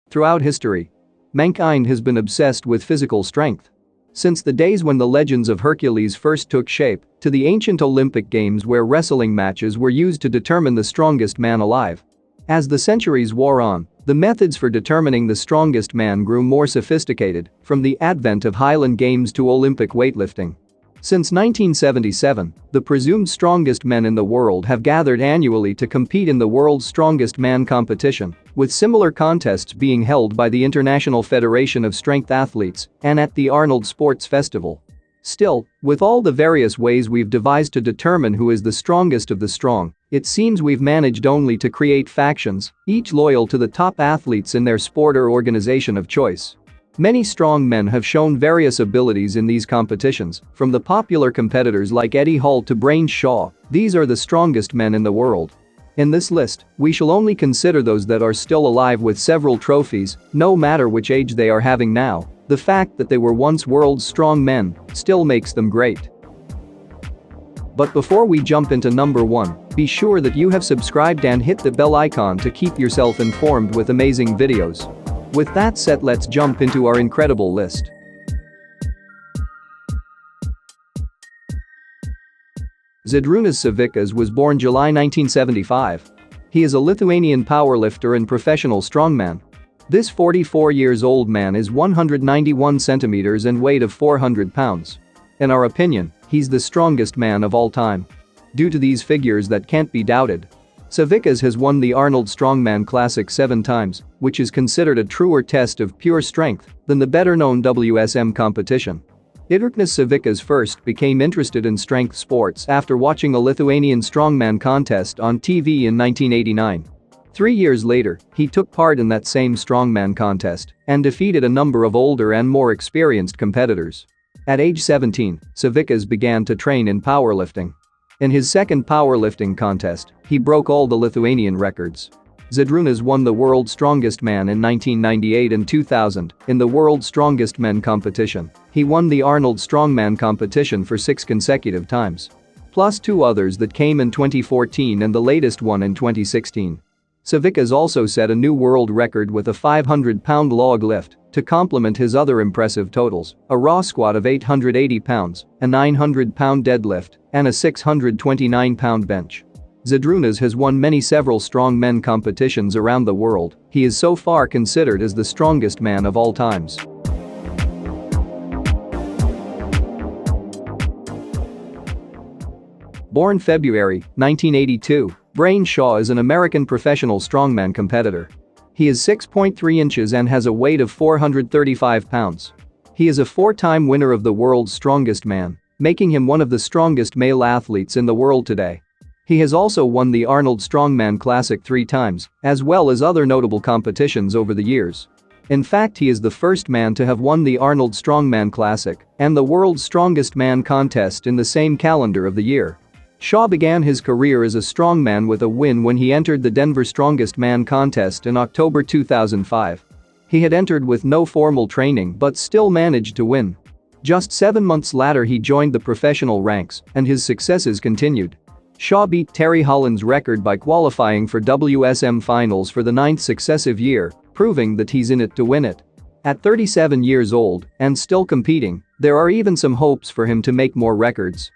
Throughout history, mankind has been obsessed with physical strength. Since the days when the legends of Hercules first took shape, to the ancient Olympic Games where wrestling matches were used to determine the strongest man alive. As the centuries wore on, the methods for determining the strongest man grew more sophisticated, from the advent of Highland Games to Olympic weightlifting. Since 1977, the presumed strongest men in the world have gathered annually to compete in the World's Strongest Man competition, with similar contests being held by the International Federation of Strength Athletes and at the Arnold Sports Festival. Still, with all the various ways we've devised to determine who is the strongest of the strong, it seems we've managed only to create factions, each loyal to the top athletes in their sport or organization of choice. Many strong men have shown various abilities in these competitions, from the popular competitors like Eddie Hall to Brain Shaw. These are the strongest men in the world. In this list, we shall only consider those that are still alive with several trophies, no matter which age they are having now. The fact that they were once world's strong men still makes them great. But before we jump into number 1, be sure that you have subscribed and hit the bell icon to keep yourself informed with amazing videos. With that said, let's jump into our incredible list. Zydrunas Savickas was born July 1975. He is a Lithuanian powerlifter and professional strongman. This 44-years-old man is 191 centimeters and weight of 400 pounds. In our opinion, he's the strongest man of all time. Due to these figures that can't be doubted, Savickas has won the Arnold Strongman Classic 7 times, which is considered a truer test of pure strength than the better-known WSM competition. Zydrunas Savickas first became interested in strength sports after watching a Lithuanian strongman contest on TV in 1989. 3 years later, he took part in that same strongman contest and defeated a number of older and more experienced competitors. At age 17, Savickas began to train in powerlifting. In his second powerlifting contest, he broke all the Lithuanian records. Zydrunas won the World's Strongest Man in 1998 and 2000 in the World's Strongest Men competition. He won the Arnold Strongman competition for 6 consecutive times, plus 2 others that came in 2014 and the latest one in 2016. Savickas also set a new world record with a 500-pound log lift to complement his other impressive totals: a raw squat of 880 pounds, a 900-pound deadlift, and a 629-pound bench. Zydrunas has won several strong men competitions around the world. He is so far considered as the strongest man of all times. Born February 1982, Brain Shaw is an American professional strongman competitor. He is 6.3 inches and has a weight of 435 pounds. He is a 4-time winner of the World's Strongest Man, making him one of the strongest male athletes in the world today. He has also won the Arnold Strongman Classic 3 times, as well as other notable competitions over the years. In fact, he is the first man to have won the Arnold Strongman Classic and the World's Strongest Man contest in the same calendar of the year. Shaw began his career as a strongman with a win when he entered the Denver Strongest Man contest in October 2005. He had entered with no formal training but still managed to win. Just 7 months later, he joined the professional ranks, and his successes continued. Shaw beat Terry Holland's record by qualifying for WSM finals for the 9th successive year, proving that he's in it to win it. At 37 years old and still competing, there are even some hopes for him to make more records.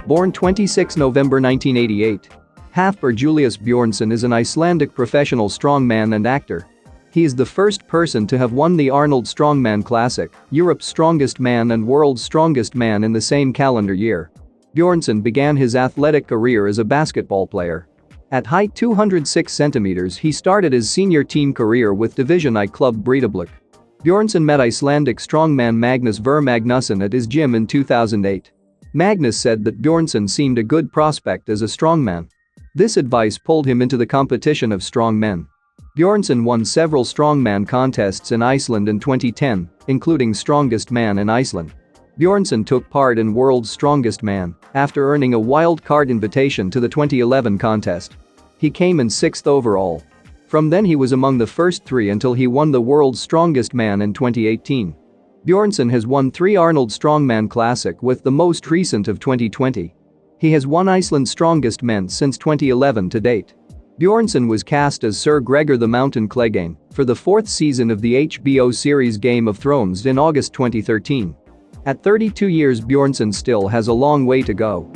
Born 26 November 1988. Hafthor Bjornsson is an Icelandic professional strongman and actor. He is the first person to have won the Arnold Strongman Classic, Europe's Strongest Man and World's Strongest Man in the same calendar year. Bjornsson began his athletic career as a basketball player. At height 206 centimeters, he started his senior team career with Division I club Breidablik. Bjornsson met Icelandic strongman Magnus Samuelsson at his gym in 2008. Magnus said that Bjornsson seemed a good prospect as a strongman. This advice pulled him into the competition of strongmen. Bjornsson won several strongman contests in Iceland in 2010, including Strongest Man in Iceland. Bjornsson took part in World's Strongest Man after earning a wild card invitation to the 2011 contest. He came in 6th overall. From then he was among the first 3 until he won the World's Strongest Man in 2018. Bjornsson has won 3 Arnold Strongman Classic, with the most recent of 2020. He has won Iceland's Strongest Men since 2011 to date. Bjornsson was cast as Sir Gregor the Mountain Clegane for the 4th season of the HBO series Game of Thrones in August 2013. At 32 years, Bjornsson still has a long way to go.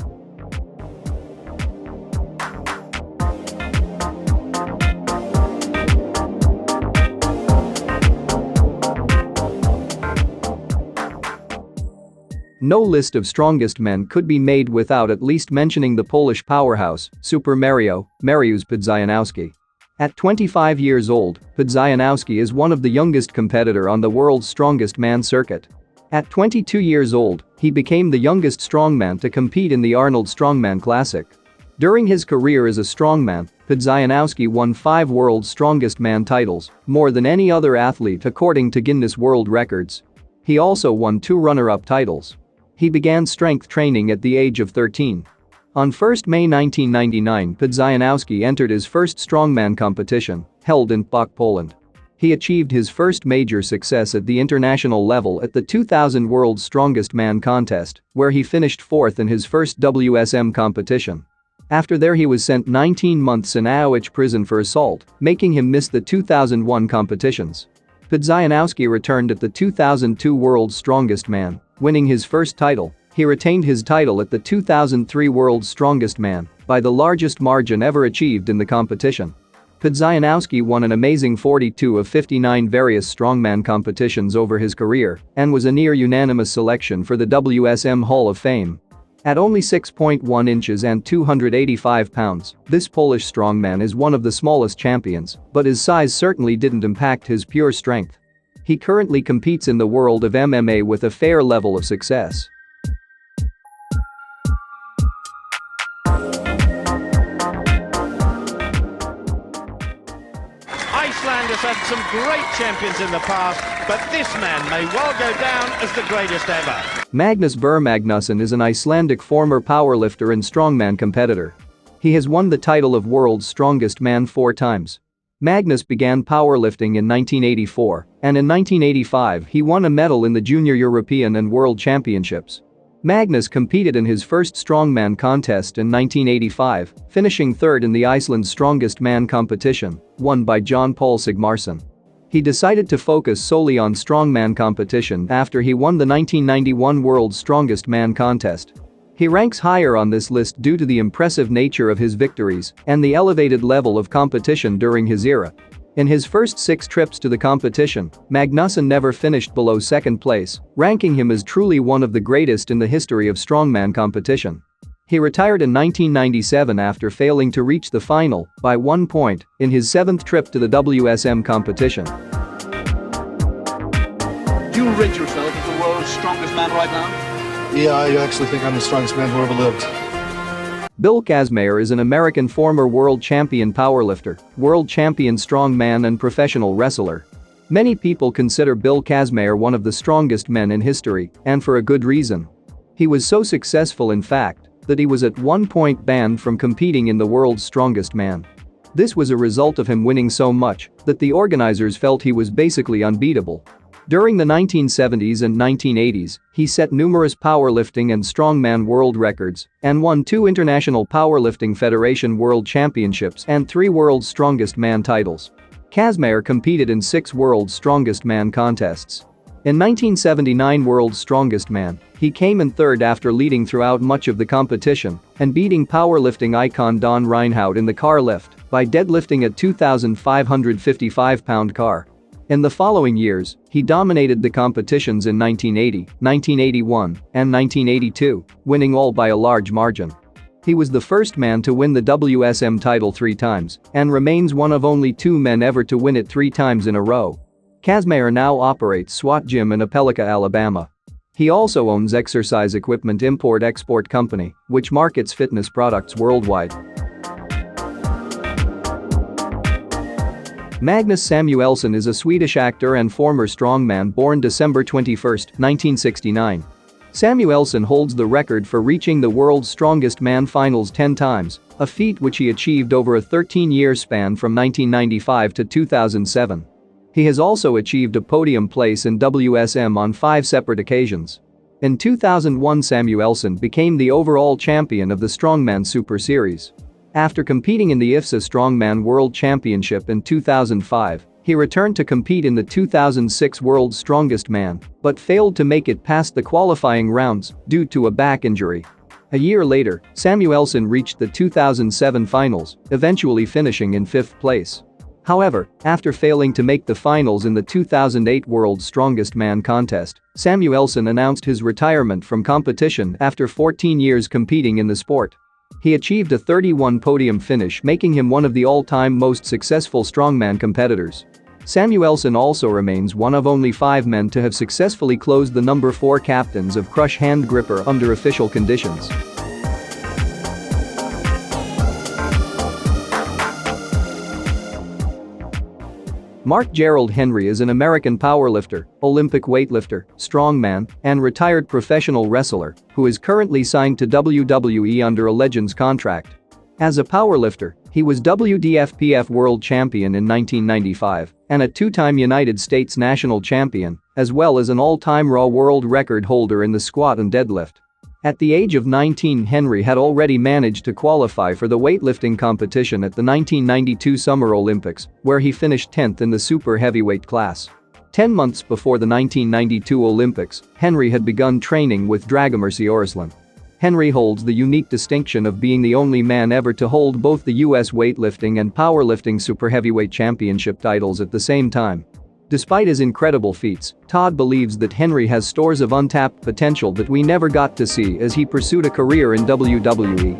No list of strongest men could be made without at least mentioning the Polish powerhouse, Super Mario, Mariusz Pudzianowski. At 25 years old, Pudzianowski is one of the youngest competitor on the world's strongest man circuit. At 22 years old, he became the youngest strongman to compete in the Arnold Strongman Classic. During his career as a strongman, Pudzianowski won 5 World's Strongest Man titles, more than any other athlete according to Guinness World Records. He also won 2 runner-up titles. He began strength training at the age of 13. On 1 May 1999, Pudzianowski entered his first strongman competition, held in Płock, Poland. He achieved his first major success at the international level at the 2000 World's Strongest Man contest, where he finished 4th in his first WSM competition. After there, he was sent 19 months in Auschwitz prison for assault, making him miss the 2001 competitions. Pudzianowski returned at the 2002 World's Strongest Man, winning his first title. He retained his title at the 2003 World's Strongest Man by the largest margin ever achieved in the competition. Pudzianowski won an amazing 42 of 59 various strongman competitions over his career and was a near unanimous selection for the WSM Hall of Fame. At only 6.1 inches and 285 pounds, this Polish strongman is one of the smallest champions, but his size certainly didn't impact his pure strength. He currently competes in the world of MMA with a fair level of success. Iceland has had some great champions in the past, but this man may well go down as the greatest ever. Magnusson is an Icelandic former powerlifter and strongman competitor. He has won the title of World's Strongest Man 4 times. Magnus began powerlifting in 1984, and in 1985 he won a medal in the Junior European and World Championships. Magnus competed in his first strongman contest in 1985, finishing 3rd in the Iceland Strongest Man competition, won by John Paul Sigmarsson. He decided to focus solely on strongman competition after he won the 1991 World's Strongest Man contest. He ranks higher on this list due to the impressive nature of his victories and the elevated level of competition during his era. In his first 6 trips to the competition, Magnusson never finished below 2nd place, ranking him as truly one of the greatest in the history of strongman competition. He retired in 1997 after failing to reach the final by 1 point in his 7th trip to the WSM competition. Do you rate yourself as the world's strongest man right now? Yeah, I actually think I'm the strongest man who ever lived. Bill Kazmaier is an American former world champion powerlifter, world champion strongman and professional wrestler. Many people consider Bill Kazmaier one of the strongest men in history, and for a good reason. He was so successful, in fact, that he was at one point banned from competing in the World's Strongest Man. This was a result of him winning so much that the organizers felt he was basically unbeatable. During the 1970s and 1980s, he set numerous powerlifting and strongman world records and won 2 International Powerlifting Federation World Championships and 3 World's Strongest Man titles. Kazmaier competed in 6 World's Strongest Man contests. In 1979 World's Strongest Man, he came in 3rd after leading throughout much of the competition and beating powerlifting icon Don Reinhardt in the car lift by deadlifting a 2,555-pound car. In the following years, he dominated the competitions in 1980, 1981, and 1982, winning all by a large margin. He was the first man to win the WSM title 3 times and remains one of only 2 men ever to win it 3 times in a row. Kazmaier now operates SWAT Gym in Apelica, Alabama. He also owns exercise equipment import-export company, which markets fitness products worldwide. Magnus Samuelsson is a Swedish actor and former strongman born December 21, 1969. Samuelsson holds the record for reaching the World's Strongest Man finals 10 times, a feat which he achieved over a 13-year span from 1995 to 2007. He has also achieved a podium place in WSM on 5 separate occasions. In 2001, Samuelsson became the overall champion of the Strongman Super Series. After competing in the IFSA Strongman World Championship in 2005, he returned to compete in the 2006 World's Strongest Man, but failed to make it past the qualifying rounds due to a back injury. A year later, Samuelsson reached the 2007 finals, eventually finishing in 5th place. However, after failing to make the finals in the 2008 World's Strongest Man contest, Samuelsson announced his retirement from competition after 14 years competing in the sport. He achieved a 31 podium finish, making him one of the all-time most successful strongman competitors. Samuelsson also remains one of only 5 men to have successfully closed the number 4 captains of crush hand gripper under official conditions. Mark Gerald Henry is an American powerlifter, Olympic weightlifter, strongman, and retired professional wrestler who is currently signed to WWE under a Legends contract. As a powerlifter, he was WDFPF World Champion in 1995 and a 2-time United States National Champion, as well as an all-time Raw World Record holder in the squat and deadlift. At the age of 19, Henry had already managed to qualify for the weightlifting competition at the 1992 Summer Olympics, where he finished 10th in the super heavyweight class. 10 months before the 1992 Olympics, Henry had begun training with Dragomir Siorislan. Henry holds the unique distinction of being the only man ever to hold both the US weightlifting and powerlifting super heavyweight championship titles at the same time. Despite his incredible feats, Todd believes that Henry has stores of untapped potential that we never got to see as he pursued a career in WWE.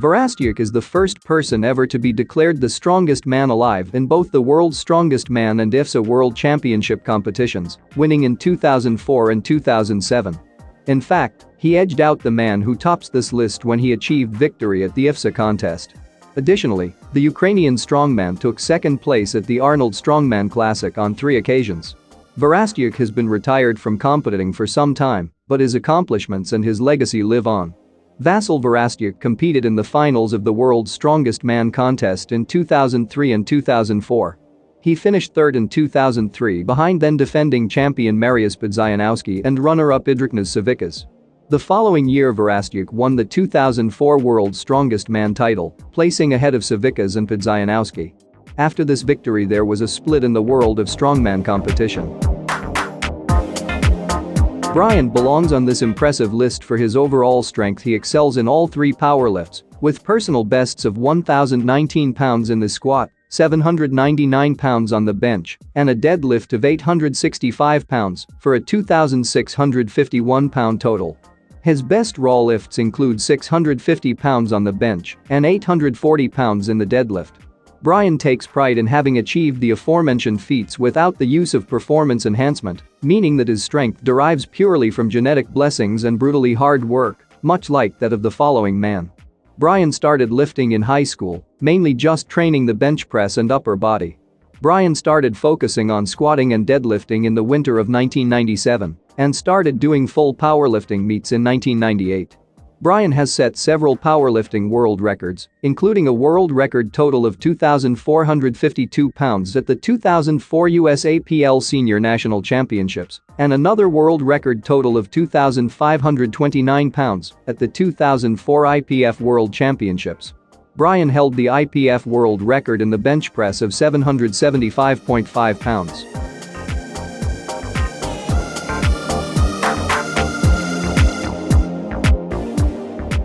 Virastyuk is the first person ever to be declared the strongest man alive in both the World's Strongest Man and IFSA World Championship competitions, winning in 2004 and 2007. In fact, he edged out the man who tops this list when he achieved victory at the IFSA contest. Additionally, the Ukrainian strongman took 2nd place at the Arnold Strongman Classic on 3 occasions. Virastyuk has been retired from competing for some time, but his accomplishments and his legacy live on. Vasyl Virastyuk competed in the finals of the World's Strongest Man contest in 2003 and 2004. He finished 3rd in 2003 behind then-defending champion Mariusz Pudzianowski and runner-up Zydrunas Savickas. The following year, Virastyuk won the 2004 World's Strongest Man title, placing ahead of Savickas and Pudzianowski. After this victory, there was a split in the world of strongman competition. Brian belongs on this impressive list for his overall strength. He excels in all 3 powerlifts, with personal bests of 1,019 pounds in the squat, 799 pounds on the bench, and a deadlift of 865 pounds, for a 2,651-pound total. His best raw lifts include 650 pounds on the bench and 840 pounds in the deadlift. Brian takes pride in having achieved the aforementioned feats without the use of performance enhancement, meaning that his strength derives purely from genetic blessings and brutally hard work, much like that of the following man. Brian started lifting in high school, mainly just training the bench press and upper body. Brian started focusing on squatting and deadlifting in the winter of 1997 and started doing full powerlifting meets in 1998. Brian has set several powerlifting world records, including a world record total of 2,452 pounds at the 2004 USAPL Senior National Championships and another world record total of 2,529 pounds at the 2004 IPF World Championships. Brian held the IPF world record in the bench press of 775.5 pounds.